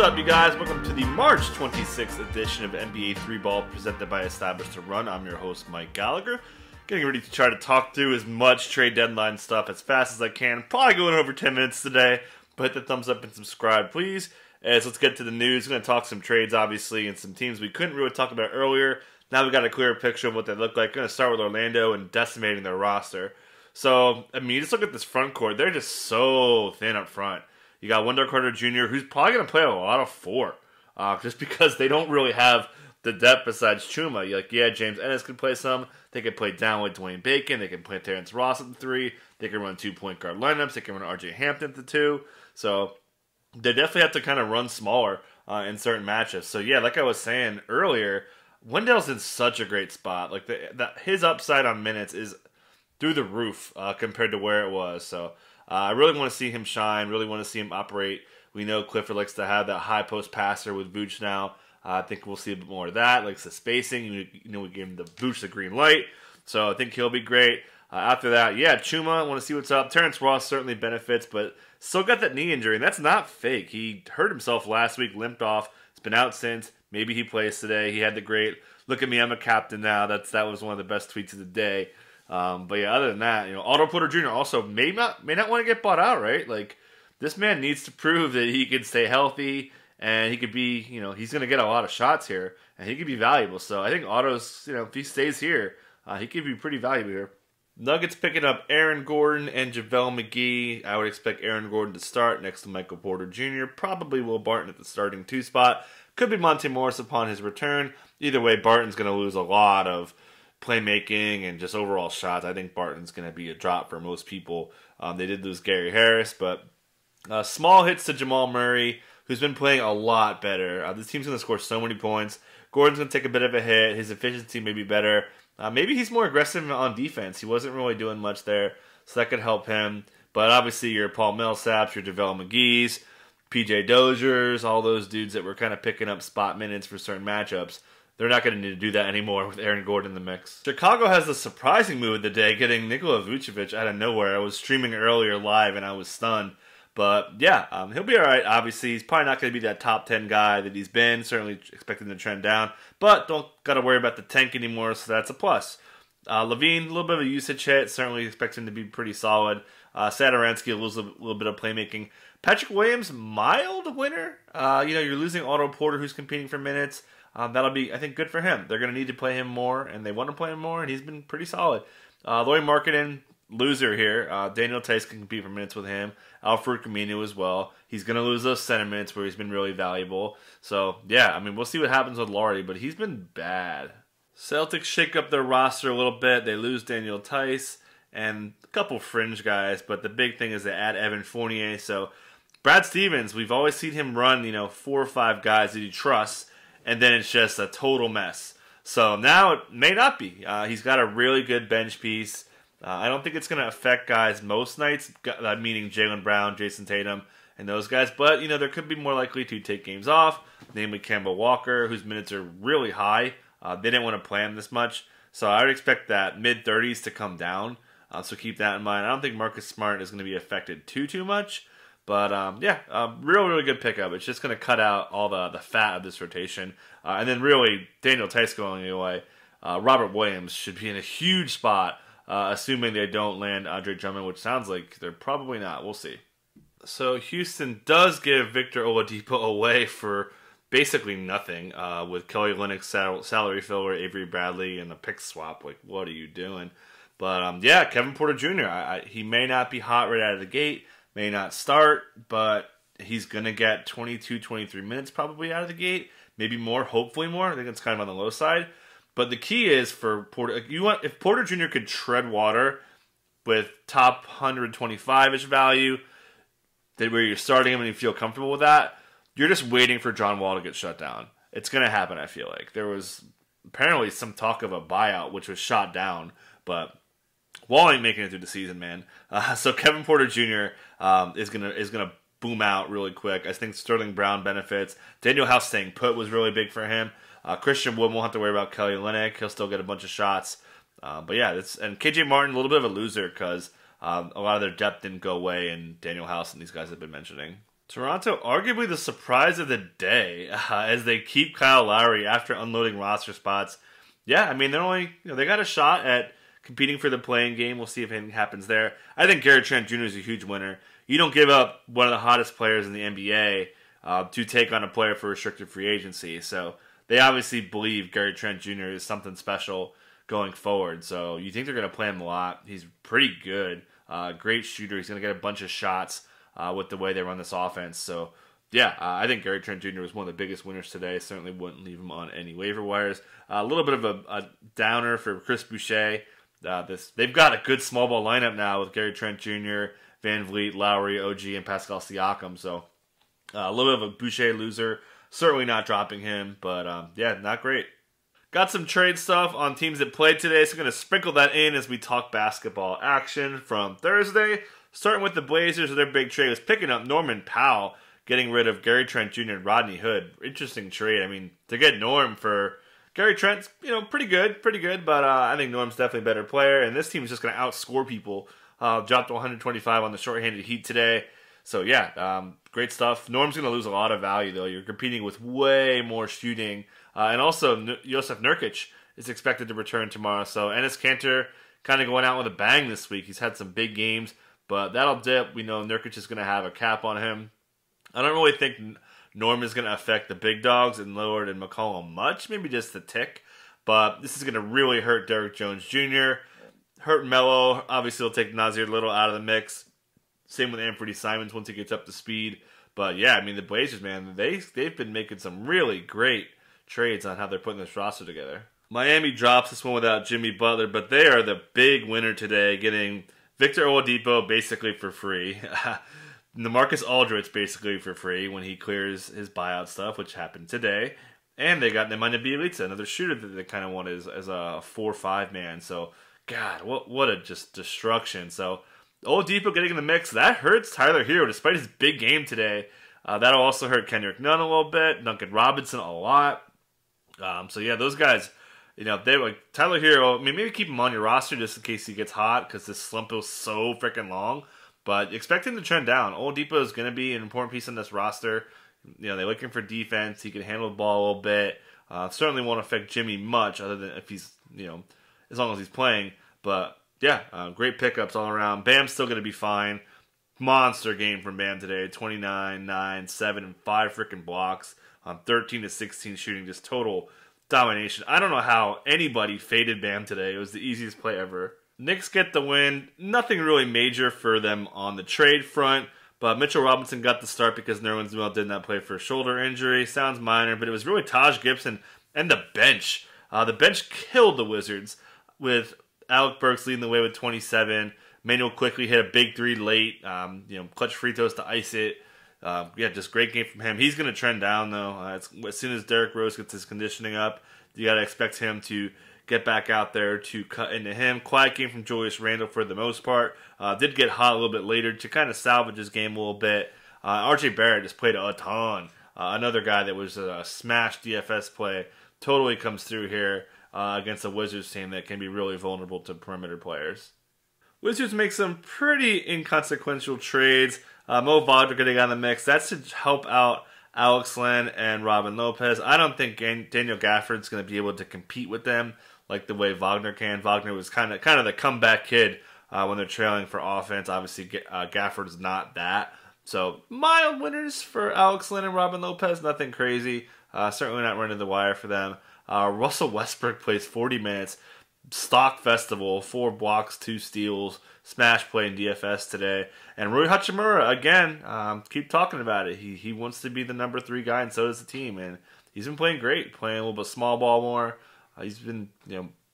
up, you guys? Welcome to the March 26th edition of NBA 3-Ball presented by Established to Run. I'm your host, Mike Gallagher. Getting ready to try to talk through as much trade deadline stuff as fast as I can. Probably going over 10 minutes today, but hit the thumbs up and subscribe, please. As let's get to the news. We're going to talk some trades, obviously, and some teams we couldn't really talk about earlier. Now we've got a clearer picture of what they look like. Going to start with Orlando and decimating their roster. So, I mean, just look at this front court. They're just so thin up front. You got Wendell Carter Jr., who's probably going to play a lot of 4. Just because they don't really have the depth besides Chuma. Like, yeah, James Ennis can play some. They can play down with Dwayne Bacon. They can play Terrence Ross at the 3. They can run 2 point guard lineups. They can run R.J. Hampton at the 2. So, they definitely have to kind of run smaller in certain matchups. So, yeah, like I was saying earlier, Wendell's in such a great spot. Like, his upside on minutes is through the roof compared to where it was. So, I really want to see him shine, really want to see him operate. We know Clifford likes to have that high post passer with Vooch now. I think we'll see a bit more of that, likes the spacing. You know, we gave him the Vooch the green light, so I think he'll be great. After that, yeah, Chuma, I want to see what's up. Terrence Ross certainly benefits, but still got that knee injury, and that's not fake. He hurt himself last week, limped off. It's been out since. Maybe he plays today. He had the great, look at me, I'm a captain now. That was one of the best tweets of the day. But yeah, other than that, you know, Otto Porter Jr. also may not want to get bought out, right? Like, this man needs to prove that he can stay healthy and he could be, you know, he's going to get a lot of shots here and he could be valuable. So I think Otto's, you know, if he stays here, he could be pretty valuable here. Nuggets picking up Aaron Gordon and JaVale McGee. I would expect Aaron Gordon to start next to Michael Porter Jr. Probably Will Barton at the starting 2 spot. Could be Monte Morris upon his return. Either way, Barton's going to lose a lot of playmaking and just overall shots. I think Barton's going to be a drop for most people. They did lose Gary Harris, but small hits to Jamal Murray, who's been playing a lot better. This team's going to score so many points. Gordon's going to take a bit of a hit. His efficiency may be better. Maybe he's more aggressive on defense. He wasn't really doing much there, so that could help him. But obviously, your Paul Millsaps, your JaVale McGee's, PJ Dozier's, all those dudes that were kind of picking up spot minutes for certain matchups. They're not going to need to do that anymore with Aaron Gordon in the mix. Chicago has the surprising move of the day, getting Nikola Vucevic out of nowhere. I was streaming earlier live, and I was stunned. But, yeah, he'll be all right. Obviously, he's probably not going to be that top 10 guy that he's been. Certainly expecting the trend down. But don't got to worry about the tank anymore, so that's a plus. Levine, a little bit of a usage hit. Certainly expect him to be pretty solid. Satoransky, a little bit of playmaking. Patrick Williams, mild winner. You know, you're losing Otto Porter, who's competing for minutes. That'll be, I think, good for him. They're going to need to play him more, and they want to play him more, and he's been pretty solid. Lauri Markkanen, loser here. Daniel Tice can compete for minutes with him. Alfred Camino as well. He's going to lose those center minutes where he's been really valuable. So, yeah, I mean, we'll see what happens with Lauri, but he's been bad. Celtics shake up their roster a little bit. They lose Daniel Tice and a couple fringe guys, but the big thing is they add Evan Fournier. So, Brad Stevens, we've always seen him run, you know, 4 or 5 guys that he trusts, and then it's just a total mess. So now it may not be. He's got a really good bench piece. I don't think it's going to affect guys most nights, meaning Jaylen Brown, Jason Tatum, and those guys. But, you know, there could be more likely to take games off, namely Kemba Walker, whose minutes are really high. They didn't want to play him this much. So I would expect that mid-30s to come down. So keep that in mind. I don't think Marcus Smart is going to be affected too much. But, yeah, really good pickup. It's just going to cut out all the fat of this rotation. And then, really, Daniel Tice going away. Robert Williams should be in a huge spot, assuming they don't land Andre Drummond, which sounds like they're probably not. We'll see. So, Houston does give Victor Oladipo away for basically nothing, with Kelly Olynyk's salary filler, Avery Bradley, and a pick swap. Like, what are you doing? But, yeah, Kevin Porter Jr., he may not be hot right out of the gate. May not start, but he's going to get 22, 23 minutes probably out of the gate. Maybe more, hopefully more. I think it's kind of on the low side. But the key is for Porter, if Porter Jr. could tread water with top 125-ish value, where you're starting him and you feel comfortable with that, you're just waiting for John Wall to get shut down. It's going to happen, I feel like. There was apparently some talk of a buyout, which was shot down, but Wall ain't making it through the season, man. So Kevin Porter Jr. Is gonna boom out really quick. I think Sterling Brown benefits. Daniel House staying put was really big for him. Christian Wood won't have to worry about Kelly Olynyk. He'll still get a bunch of shots. But yeah, and KJ Martin, a little bit of a loser because a lot of their depth didn't go away, and Daniel House and these guys have been mentioning. Toronto, arguably the surprise of the day, as they keep Kyle Lowry after unloading roster spots. Yeah, I mean, they're only, they got a shot at competing for the playing game. We'll see if anything happens there. I think Gary Trent Jr. is a huge winner. You don't give up one of the hottest players in the NBA to take on a player for restricted free agency. So they obviously believe Gary Trent Jr. is something special going forward. So you think they're going to play him a lot. He's pretty good. Great shooter. He's going to get a bunch of shots with the way they run this offense. So, yeah, I think Gary Trent Jr. was one of the biggest winners today. Certainly wouldn't leave him on any waiver wires. A little bit of a downer for Chris Boucher. They've got a good small ball lineup now with Gary Trent Jr., Van Vliet, Lowry, OG, and Pascal Siakam. So, a little bit of a Boucher loser. Certainly not dropping him, but yeah, not great. Got some trade stuff on teams that played today, so I'm going to sprinkle that in as we talk basketball action from Thursday. Starting with the Blazers, their big trade was picking up Norman Powell, getting rid of Gary Trent Jr. and Rodney Hood. Interesting trade. I mean, to get Norm for Gary Trent's, pretty good, but I think Norm's definitely a better player, and this team is just going to outscore people. Dropped to 125 on the shorthanded Heat today. So, yeah, great stuff. Norm's going to lose a lot of value, though. You're competing with way more shooting. And also, Jusuf Nurkic is expected to return tomorrow. So, Enes Kanter kind of going out with a bang this week. He's had some big games, but that'll dip. We know Nurkic is going to have a cap on him. I don't really think Norm is going to affect the big dogs and Lillard and McCollum much. Maybe just a tick. But this is going to really hurt Derrick Jones Jr., hurt Melo. Obviously, he'll take Nasir Little out of the mix. Same with Anthony Simons once he gets up to speed. But yeah, I mean, the Blazers, man, they've been making some really great trades on how they're putting this roster together. Miami drops this one without Jimmy Butler, but they are the big winner today, getting Victor Oladipo basically for free. DeMarcus Aldridge basically for free when he clears his buyout stuff, which happened today. And they got Nemanja Bjelica, another shooter that they kind of want as a 4-5 man. So, God, what a just destruction. So, Oladipo getting in the mix, that hurts Tyler Hero despite his big game today. That'll also hurt Kendrick Nunn a little bit, Duncan Robinson a lot. So yeah, those guys, they like Tyler Hero. I mean, maybe keep him on your roster just in case he gets hot because this slump was so freaking long. But expect him to trend down. Oladipo is going to be an important piece on this roster. They're looking for defense. He can handle the ball a little bit. Certainly won't affect Jimmy much, other than if he's as long as he's playing. But yeah, great pickups all around. Bam's still going to be fine. Monster game from Bam today. 29, 9, 7, and 5 freaking blocks. 13 to 16 shooting. Just total domination. I don't know how anybody faded Bam today. It was the easiest play ever. Knicks get the win. Nothing really major for them on the trade front. But Mitchell Robinson got the start because Nerlens Noel did not play for a shoulder injury. Sounds minor, but it was really Taj Gibson and the bench. The bench killed the Wizards with Alec Burks leading the way with 27. Manuel quickly hit a big three late. Clutch free throws to ice it. Just great game from him. He's going to trend down, though. As soon as Derrick Rose gets his conditioning up, you got to expect him to get back out there to cut into him. Quiet game from Julius Randle for the most part. Did get hot a little bit later to kind of salvage his game a little bit. RJ Barrett just played a ton. Another guy that was a smash DFS play. Totally comes through here against a Wizards team that can be really vulnerable to perimeter players. Wizards make some pretty inconsequential trades. Mo Wagner getting on the mix. That's to help out Alex Len and Robin Lopez. I don't think Daniel Gafford's going to be able to compete with them like the way Wagner can. Wagner was kind of the comeback kid when they're trailing for offense. Obviously, Gafford's not that. So, mild winners for Alex Len and Robin Lopez. Nothing crazy. Certainly not running the wire for them. Russell Westbrook plays 40 minutes. Stock Festival, 4 blocks, 2 steals, smash play in DFS today. And Rui Hachimura, again, keep talking about it. He wants to be the number 3 guy, and so does the team. And he's been playing great, playing a little bit small ball more. He's been,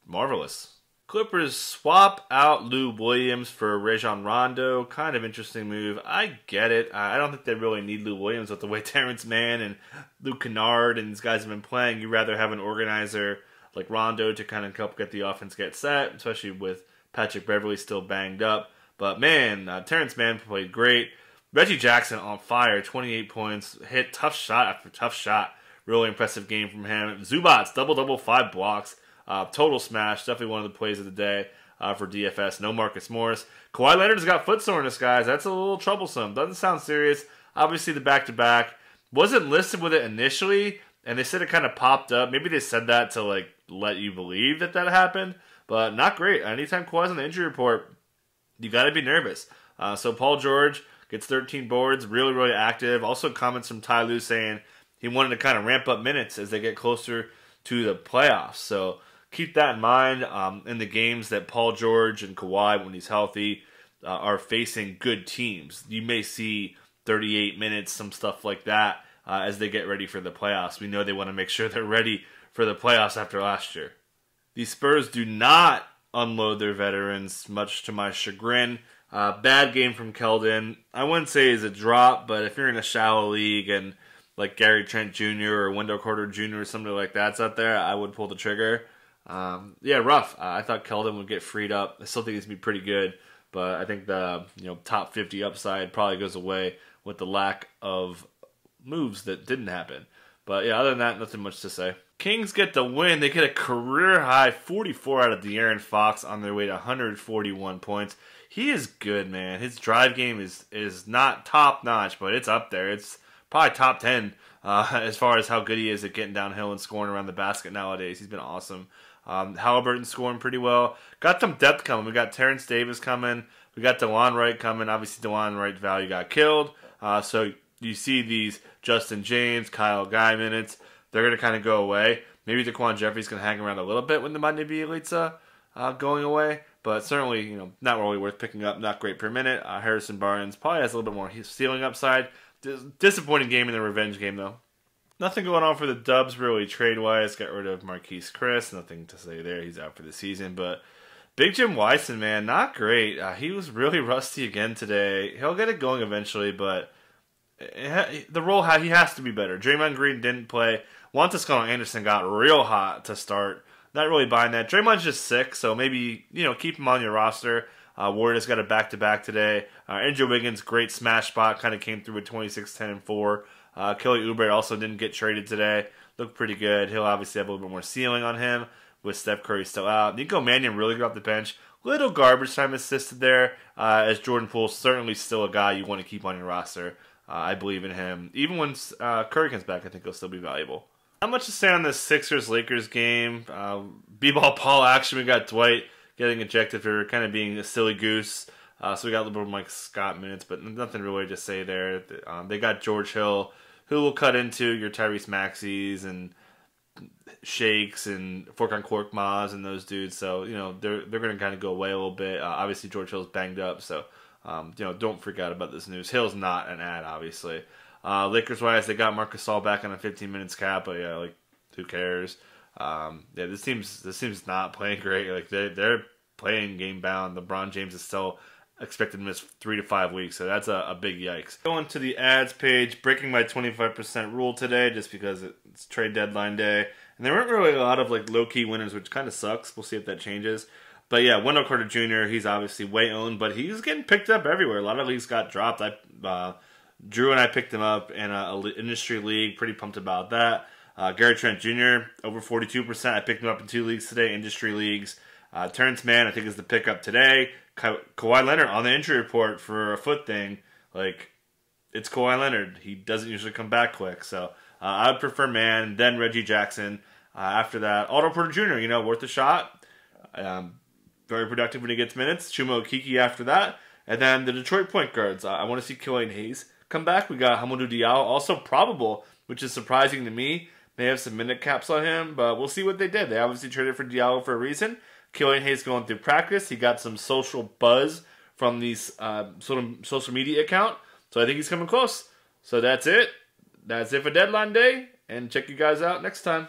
marvelous. Clippers swap out Lou Williams for Rajon Rondo. Kind of interesting move. I get it. I don't think they really need Lou Williams with the way Terrence Mann and Luke Kennard and these guys have been playing. You'd rather have an organizer like Rondo to kind of help get the offense get set, especially with Patrick Beverley still banged up. But man, Terrence Mann played great. Reggie Jackson on fire, 28 points, hit tough shot after tough shot. Really impressive game from him. Zubats, double-double, 5 blocks. Total smash. Definitely one of the plays of the day for DFS. No Marcus Morris. Kawhi Leonard's got foot soreness, guys. That's a little troublesome. Doesn't sound serious. Obviously, the back-to-back wasn't listed with it initially, and they said it kind of popped up. Maybe they said that to like let you believe that happened, but not great. Anytime Kawhi's on the injury report, you got to be nervous. So Paul George gets 13 boards, really, really active. Also comments from Ty Lue saying he wanted to kind of ramp up minutes as they get closer to the playoffs. So keep that in mind in the games that Paul George and Kawhi, when he's healthy, are facing good teams. You may see 38 minutes, some stuff like that, as they get ready for the playoffs. We know they want to make sure they're ready for the playoffs after last year. The Spurs do not unload their veterans, much to my chagrin. Bad game from Keldon. I wouldn't say he's a drop, but if you're in a shallow league and like Gary Trent Jr. or Wendell Carter Jr. or something like that's out there, I would pull the trigger. Yeah, rough. I thought Keldon would get freed up. I still think he's going to be pretty good, but I think the top 50 upside probably goes away with the lack of moves that didn't happen. But yeah, other than that, nothing much to say. Kings get the win. They get a career-high 44 out of De'Aaron Fox on their way to 141 points. He is good, man. His drive game is not top-notch, but it's up there. It's probably top 10 as far as how good he is at getting downhill and scoring around the basket nowadays. He's been awesome. Halliburton scoring pretty well. Got some depth coming. We got Terrence Davis coming. We got DeLon Wright coming. Obviously, DeLon Wright's value got killed. So you see these Justin James, Kyle Guy minutes. They're going to kind of go away. Maybe DeQuan Jeffrey's going to hang around a little bit when the Monday Bielitsa going away. But certainly, not really worth picking up. Not great per minute. Harrison Barnes probably has a little bit more ceiling upside. Disappointing game in the revenge game, though. Nothing going on for the Dubs, really, trade-wise. Got rid of Marquise Chris. Nothing to say there. He's out for the season. But Big Jim Wyson, man, not great. He was really rusty again today. He'll get it going eventually, but the role he has to be better. Draymond Green didn't play. Juan Toscano-Anderson got real hot to start. Not really buying that. Draymond's just sick, so maybe keep him on your roster. Ward has got a back-to-back today. Andrew Wiggins, great smash spot, kind of came through with 26, 10, and 4. Kelly Oubre also didn't get traded today. Looked pretty good. He'll obviously have a little bit more ceiling on him with Steph Curry still out. Nico Mannion really good off the bench. Little garbage time assisted there, as Jordan Poole's certainly still a guy you want to keep on your roster. I believe in him. Even when Curry comes back, I think he'll still be valuable. Not much to say on this Sixers-Lakers game. B-ball Paul action. We got Dwight getting ejected for kind of being a silly goose. So we got a little bit of Mike Scott minutes, but nothing really to say there. They got George Hill, who will cut into your Tyrese Maxeys and Shakes and Furkan Korkmaz and those dudes. So, they're going to kind of go away a little bit. Obviously, George Hill's banged up, so, don't freak out about this news. Hill's not an ad, obviously. Lakers-wise, they got Marc Gasol back on a 15 minutes cap, but yeah, who cares? This team's not playing great. They're playing game bound. LeBron James is still expected to miss 3 to 5 weeks, so that's a big yikes. Going to the ads page, breaking my 25% rule today just because it's trade deadline day, and there weren't really a lot of low-key winners, which kind of sucks. We'll see if that changes. But yeah, Wendell Carter Jr., he's obviously way owned, but he's getting picked up everywhere. A lot of leagues got dropped. Drew and I picked him up in an industry league. Pretty pumped about that. Gary Trent Jr., over 42%. I picked him up in 2 leagues today, industry leagues. Terrence Mann, I think, is the pickup today. Kawhi Leonard on the injury report for a foot thing. It's Kawhi Leonard. He doesn't usually come back quick. So I would prefer Mann, then Reggie Jackson. After that, Otto Porter Jr., worth a shot. Very productive when he gets minutes. Chuma Okeke after that. And then the Detroit point guards. I want to see Killian Hayes come back. We got Hamidou Diallo, also probable, which is surprising to me. They have some minute caps on him, but we'll see what they did. They obviously traded for Diallo for a reason. Killian Hayes going through practice. He got some social buzz from these social media account, so I think he's coming close. So that's it. That's it for deadline day, and check you guys out next time.